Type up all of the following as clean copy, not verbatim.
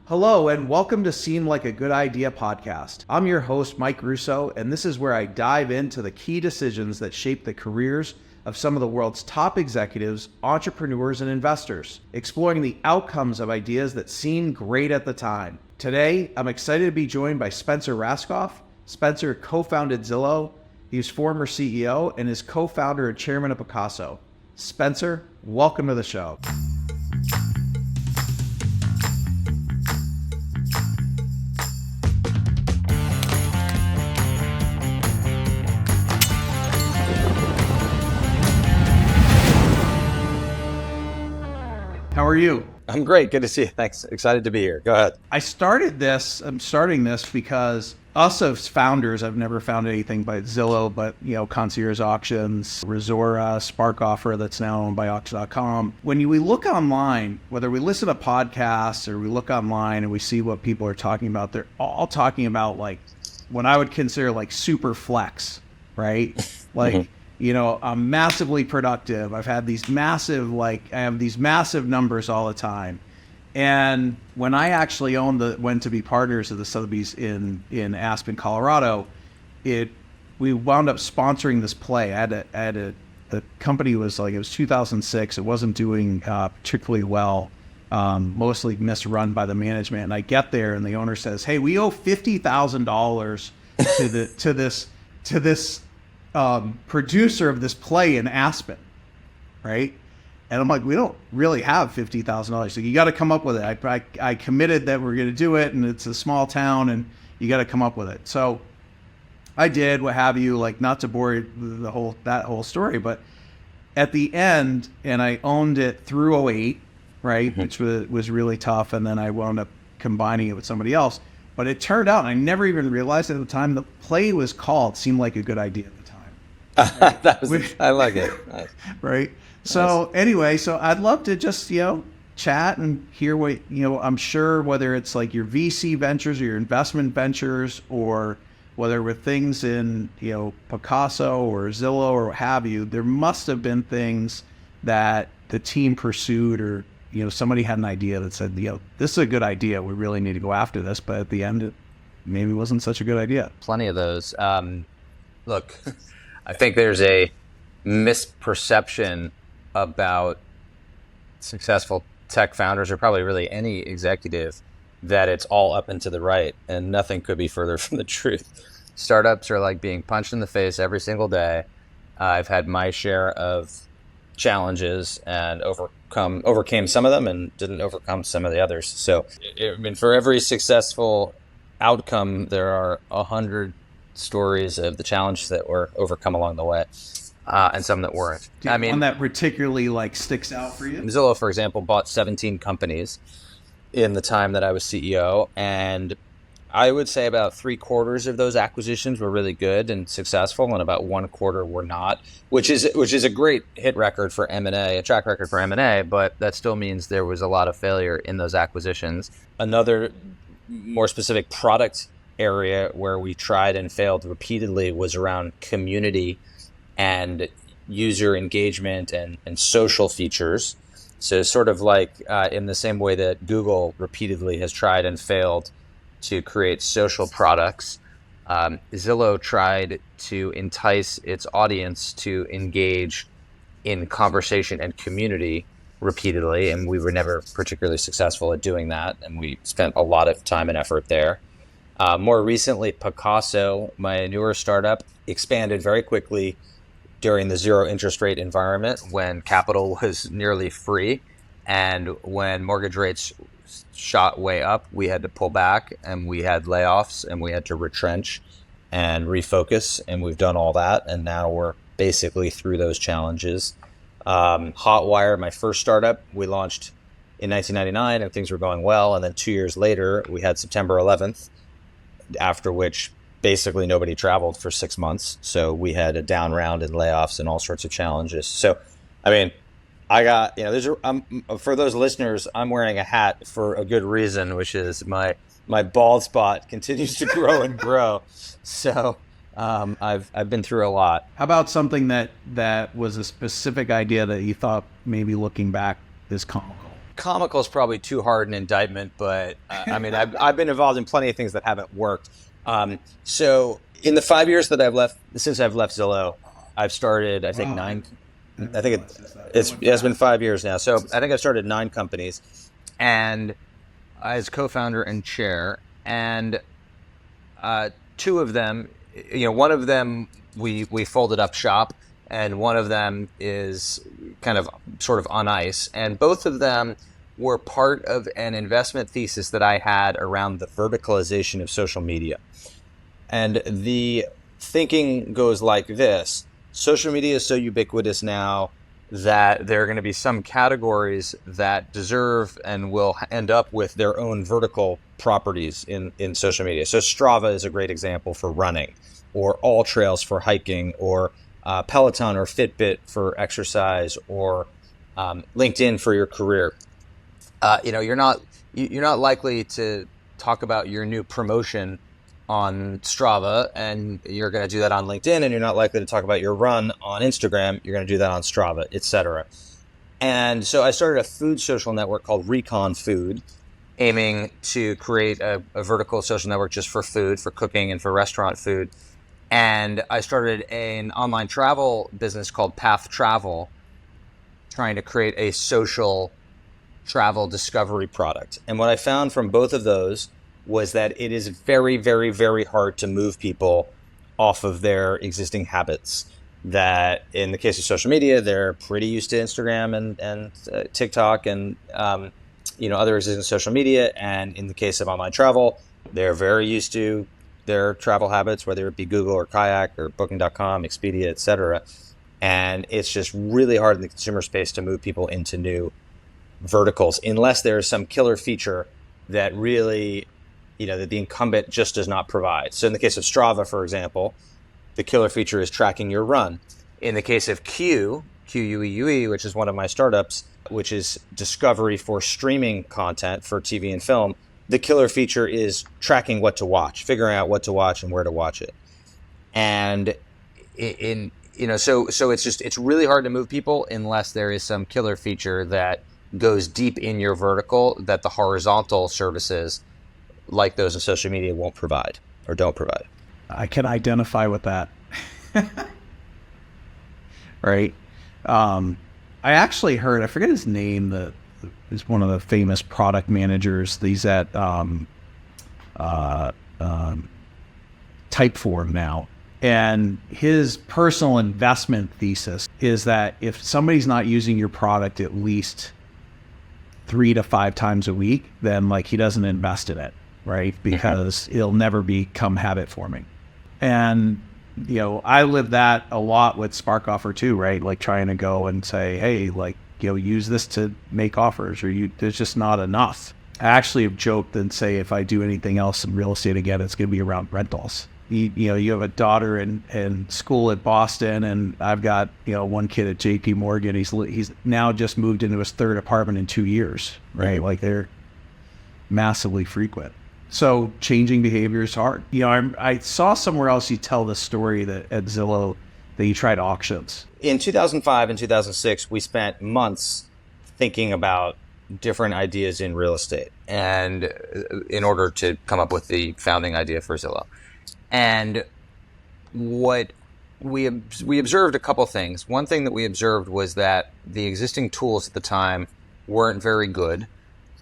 Hello, and welcome to Seem Like a Good Idea podcast. I'm your host, Mike Russo, and this is where I dive into the key decisions that shape the careers of some of the world's top executives, entrepreneurs, and investors, exploring the outcomes of ideas that seem great at the time. Today, I'm excited to be joined by Spencer Rascoff. Spencer co-founded Zillow. He's former CEO and is co-founder and chairman of Pacaso. Spencer, welcome to the show. How are you? I'm great. Good to see you. Thanks. Excited to be here. Go ahead. I'm starting this because us as founders, I've never found anything by Zillow, but Concierge Auctions, Resora, Spark Offer that's now owned by Auction.com. When we look online, whether we listen to podcasts or we look online and we see what people are talking about, they're all talking about like what I would consider like super flex, right? Like, I'm massively productive. I have these massive numbers all the time. And when I actually went to be partners of the Sotheby's in Aspen, Colorado, we wound up sponsoring this play. The company was it was 2006. It wasn't doing particularly well, mostly misrun by the management. And I get there and the owner says, "Hey, we owe $50,000 to this producer of this play in Aspen," right? And I'm like, we don't really have $50,000. So you got to come up with it. I committed that we're going to do it, and it's a small town, and you got to come up with it. So I did, what have you, like not to bore that whole story, but at the end, and I owned it through '08, right, which was really tough, and then I wound up combining it with somebody else. But it turned out, and I never even realized at the time, the play was called Seemed Like a Good Idea at the time. I like it. Nice. Right. So anyway, so I'd love to just, chat and hear what, I'm sure whether it's like your VC ventures or your investment ventures, or whether with things in, Pacaso or Zillow or what have you, there must have been things that the team pursued, or, somebody had an idea that said, this is a good idea. We really need to go after this. But at the end, it maybe wasn't such a good idea. Plenty of those. Look, I think there's a misperception about successful tech founders, or probably really any executive, that it's all up and to the right, and nothing could be further from the truth. Startups are like being punched in the face every single day. I've had my share of challenges and overcame some of them and didn't overcome some of the others. So, for every successful outcome, there are 100 stories of the challenges that were overcome along the way. And some that weren't. One that particularly sticks out for you? Zillow, for example, bought 17 companies in the time that I was CEO, and I would say about 3/4 of those acquisitions were really good and successful, and about 1/4 were not, which is a great hit record for M&A, a track record for M&A, but that still means there was a lot of failure in those acquisitions. Another more specific product area where we tried and failed repeatedly was around community and user engagement and social features. So sort of like in the same way that Google repeatedly has tried and failed to create social products, Zillow tried to entice its audience to engage in conversation and community repeatedly, and we were never particularly successful at doing that, and we spent a lot of time and effort there. More recently, Pacaso, my newer startup, expanded very quickly during the zero interest rate environment, when capital was nearly free and when mortgage rates shot way up. We had to pull back, and we had layoffs, and we had to retrench and refocus, and we've done all that, and now we're basically through those challenges. Hotwire, my first startup, we launched in 1999 and things were going well, and then 2 years later we had September 11th, after which basically nobody traveled for 6 months. So we had a down round in layoffs and all sorts of challenges. So, I got, for those listeners, I'm wearing a hat for a good reason, which is my bald spot continues to grow and grow. So I've been through a lot. How about something that was a specific idea that you thought maybe looking back is comical? Comical is probably too hard an indictment, but I mean, I've been involved in plenty of things that haven't worked. So in the 5 years that since I've left Zillow, I've started, I think, Wow. nine. I think it's been 5 years now. So I think I've started 9 companies, and as co-founder and chair, and 2 of them, one of them we folded up shop, and one of them is kind of sort of on ice, and both of them were part of an investment thesis that I had around the verticalization of social media. And the thinking goes like this: social media is so ubiquitous now that there are going to be some categories that deserve and will end up with their own vertical properties in social media. So Strava is a great example for running, or All Trails for hiking, or Peloton or Fitbit for exercise, or LinkedIn for your career. You're not likely to talk about your new promotion on Strava, and you're going to do that on LinkedIn, and you're not likely to talk about your run on Instagram. You're going to do that on Strava, etc. And so I started a food social network called Recon Food, aiming to create a vertical social network just for food, for cooking, and for restaurant food. And I started an online travel business called Path Travel, trying to create a social travel discovery product. And what I found from both of those was that it is very, very, very hard to move people off of their existing habits. That in the case of social media, they're pretty used to Instagram and TikTok and other existing social media. And in the case of online travel, they're very used to their travel habits, whether it be Google or Kayak or Booking.com, Expedia, etc. And it's just really hard in the consumer space to move people into new verticals unless there's some killer feature that really, that the incumbent just does not provide. So in the case of Strava, for example, the killer feature is tracking your run. In the case of Queue, which is one of my startups, which is discovery for streaming content for TV and film, the killer feature is tracking what to watch, figuring out what to watch and where to watch it. And so it's really hard to move people unless there is some killer feature that goes deep in your vertical that the horizontal services like those in social media won't provide or don't provide. I can identify with that. Right. I actually heard, I forget his name, is one of the famous product managers. He's at Typeform now. And his personal investment thesis is that if somebody's not using your product at least 3 to 5 times a week, then he doesn't invest in it, right? Because it'll never become habit forming. And, I live that a lot with Spark Offer too, right? Trying to go and say, hey, use this to make offers, or there's just not enough. I actually have joked and say, if I do anything else in real estate again, it's going to be around rentals. You have a daughter in school at Boston, and I've got, one kid at JP Morgan. He's now just moved into his 3rd apartment in 2 years, right? They're massively frequent. So changing behavior is hard. I saw somewhere else you tell the story that at Zillow that you tried auctions. In 2005 and 2006, we spent months thinking about different ideas in real estate, and in order to come up with the founding idea for Zillow. And what we observed a couple things. One thing that we observed was that the existing tools at the time weren't very good.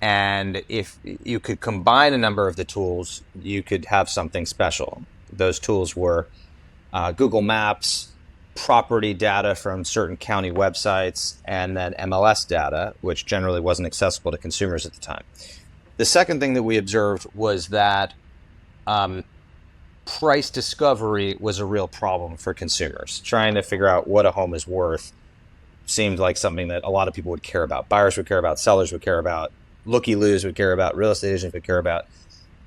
And if you could combine a number of the tools, you could have something special. Those tools were Google Maps, property data from certain county websites, and then MLS data, which generally wasn't accessible to consumers at the time. The second thing that we observed was that price discovery was a real problem for consumers. Trying to figure out what a home is worth seemed like something that a lot of people would care about. Buyers would care about, sellers would care about, looky-loos would care about, real estate agents would care about.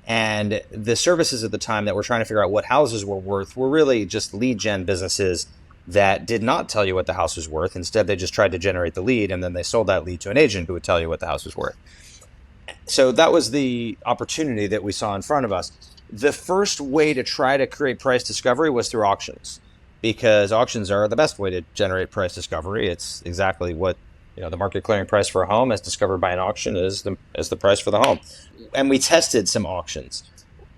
And the services at the time that were trying to figure out what houses were worth were really just lead gen businesses that did not tell you what the house was worth. Instead, they just tried to generate the lead, and then they sold that lead to an agent who would tell you what the house was worth. So that was the opportunity that we saw in front of us. The first way to try to create price discovery was through auctions, because auctions are the best way to generate price discovery. It's exactly what The market clearing price for a home as discovered by an auction is the price for the home. And we tested some auctions.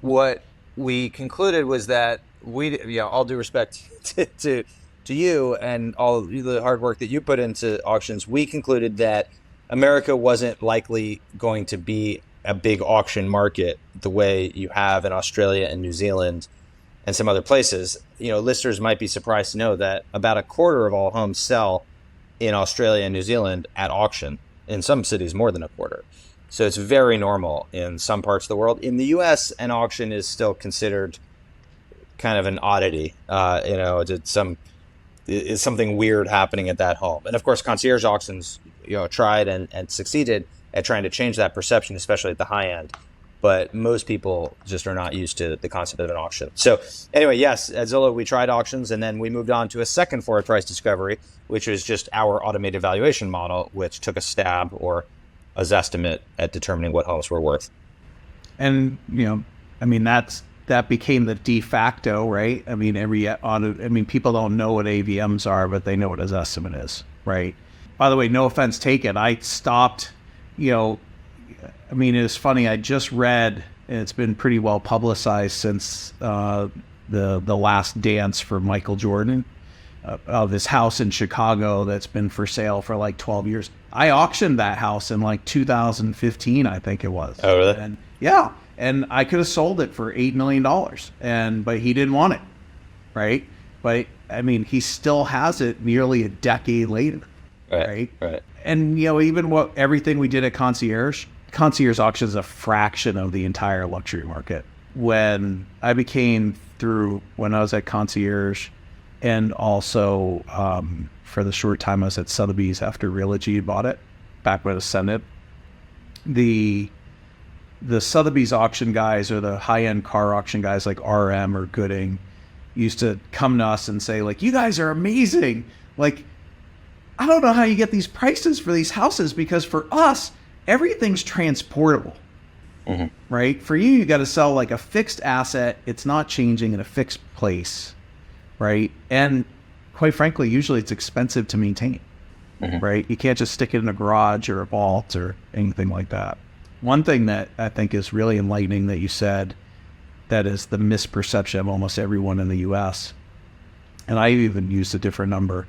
What we concluded was that all due respect to you and all the hard work that you put into auctions, we concluded that America wasn't likely going to be a big auction market the way you have in Australia and New Zealand and some other places. Listeners might be surprised to know that about a quarter of all homes sell in Australia and New Zealand at auction. In some cities, more than a quarter. So it's very normal in some parts of the world. In the U.S., an auction is still considered kind of an oddity. It's something weird happening at that home. And of course, concierge auctions, tried and succeeded at trying to change that perception, especially at the high end. But most people just are not used to the concept of an auction. So anyway, yes, at Zillow, we tried auctions, and then we moved on to a second forward price discovery, which was just our automated valuation model, which took a stab or a Zestimate at determining what homes were worth. And, that became the de facto, right? People don't know what AVMs are, but they know what a Zestimate is, right? By the way, no offense taken. I stopped, it's funny. I just read, and it's been pretty well publicized since the last dance for Michael Jordan, of this house in Chicago that's been for sale for like 12 years. I auctioned that house in like 2015, I think it was. Oh, really? And yeah, and I could have sold it for $8 million, but he didn't want it, right? But he still has it nearly a decade later, right? And even everything we did at concierge auction is a fraction of the entire luxury market. When I was at concierge, and also for the short time I was at Sotheby's after Realogy bought it, back when it ascended, the Sotheby's auction guys, or the high-end car auction guys like RM or Gooding, used to come to us and say, like, you guys are amazing. Like, I don't know how you get these prices for these houses, because for us, everything's transportable, right? For you got to sell like a fixed asset. It's not changing in a fixed place, right? And quite frankly, usually it's expensive to maintain, right? You can't just stick it in a garage or a vault or anything like that. One thing that I think is really enlightening that you said, that is the misperception of almost everyone in the U.S., and I even used a different number.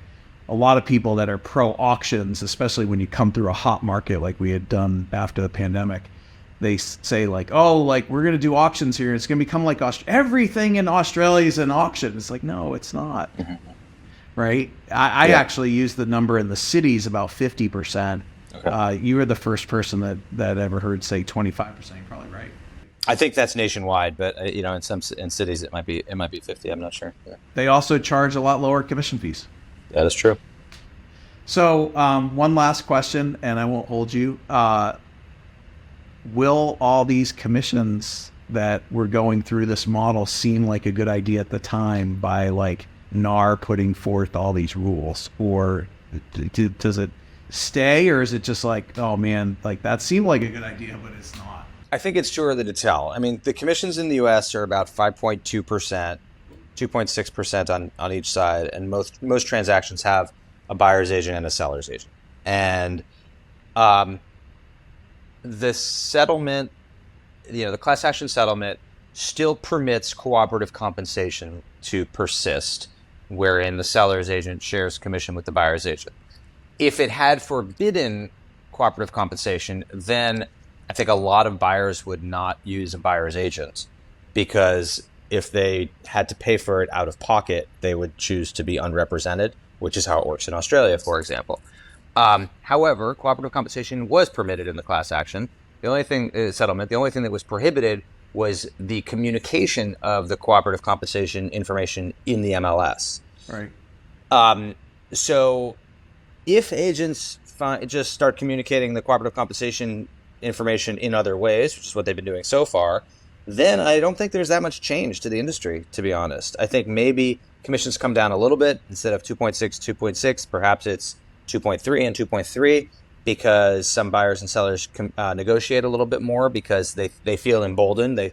A lot of people that are pro auctions, especially when you come through a hot market like we had done after the pandemic, they say like, oh, like we're going to do auctions here. It's going to become like everything in Australia is an auction. It's like, no, it's not. Right? I actually use the number in the cities about 50%. Okay. You were the first person that ever heard say 25%. You're probably right. I think that's nationwide, but in cities it might be 50. I'm not sure. Yeah. They also charge a lot lower commission fees. That is true. So one last question, and I won't hold you. Will all these commissions that were going through this model seem like a good idea at the time by like NAR putting forth all these rules? Or does it stay, or is it just like, oh man, like that seemed like a good idea, but it's not? I think it's too early to tell. The commissions in the U.S. are about 5.2%, 2.6% on each side, and most transactions have a buyer's agent and a seller's agent. And the settlement, the class action settlement still permits cooperative compensation to persist, wherein the seller's agent shares commission with the buyer's agent. If it had forbidden cooperative compensation, then I think a lot of buyers would not use a buyer's agent, because if they had to pay for it out of pocket, they would choose to be unrepresented, which is how it works in Australia, for example. However, cooperative compensation was permitted in the class action. The only thing that was prohibited was the communication of the cooperative compensation information in the MLS. Right. So if agents just start communicating the cooperative compensation information in other ways, which is what they've been doing so far, then I don't think there's that much change to the industry, to be honest. I think maybe commissions come down a little bit. Instead of 2.6, perhaps it's 2.3 and 2.3, because some buyers and sellers negotiate a little bit more because they feel emboldened.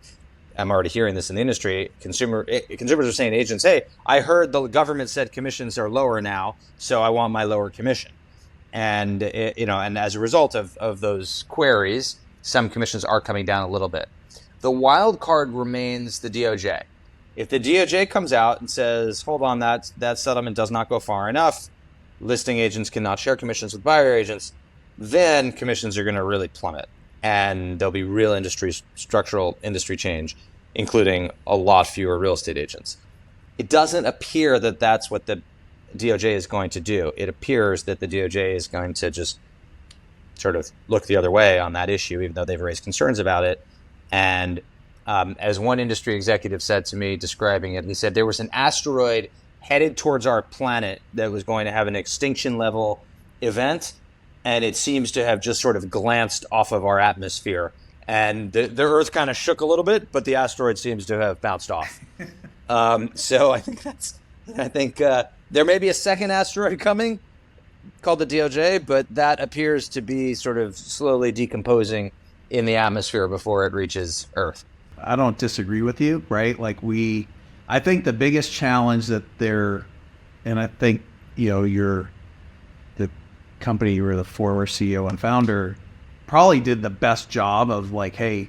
I'm already hearing this in the industry. Consumers are saying to agents, hey, I heard the government said commissions are lower now, so I want my lower commission. And and as a result of those queries, some commissions are coming down a little bit. The wild card remains the DOJ. If the DOJ comes out and says, hold on, that settlement does not go far enough, listing agents cannot share commissions with buyer agents, then commissions are going to really plummet. And there'll be real structural industry change, including a lot fewer real estate agents. It doesn't appear that that's what the DOJ is going to do. It appears that the DOJ is going to just sort of look the other way on that issue, even though they've raised concerns about it. And as one industry executive said to me, describing it, he said there was an asteroid headed towards our planet that was going to have an extinction level event, and it seems to have just sort of glanced off of our atmosphere. And the Earth kind of shook a little bit, but the asteroid seems to have bounced off. So I think there may be a second asteroid coming called the DOJ, but that appears to be sort of slowly decomposing in the atmosphere before it reaches Earth. I don't disagree with you, right? I think the biggest challenge that and I think, you're the company, you were the former CEO and founder, probably did the best job of hey,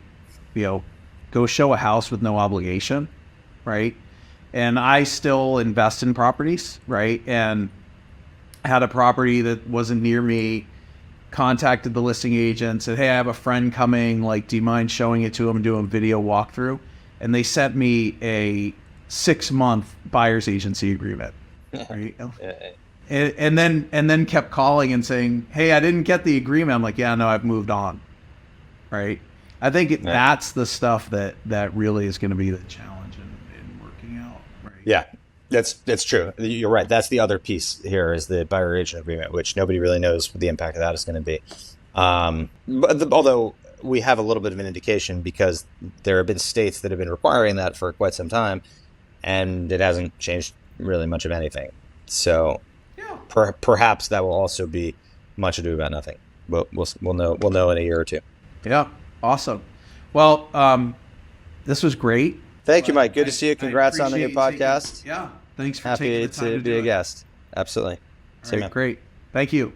go show a house with no obligation, right? And I still invest in properties, right? And had a property that wasn't near me, contacted the listing agent, said, hey, I have a friend coming, do you mind showing it to him, doing a video walkthrough? And they sent me a 6-month buyer's agency agreement, right? and then kept calling and saying, hey, I didn't get the agreement. I'm like, yeah, no, I've moved on, right? I think that's the stuff that really is going to be the challenge in working out, right? Yeah, that's true. You're right. That's the other piece here is the buyer agent agreement, which nobody really knows what the impact of that is going to be. Although we have a little bit of an indication because there have been states that have been requiring that for quite some time, and it hasn't changed really much of anything. So perhaps that will also be much ado about nothing. But we'll know in a year or two. Yeah, awesome. Well, this was great. Thank you, Mike. Good to see you. Congrats on the new podcast. Yeah, thanks for taking the time to be a guest. Absolutely. All right, great. Thank you.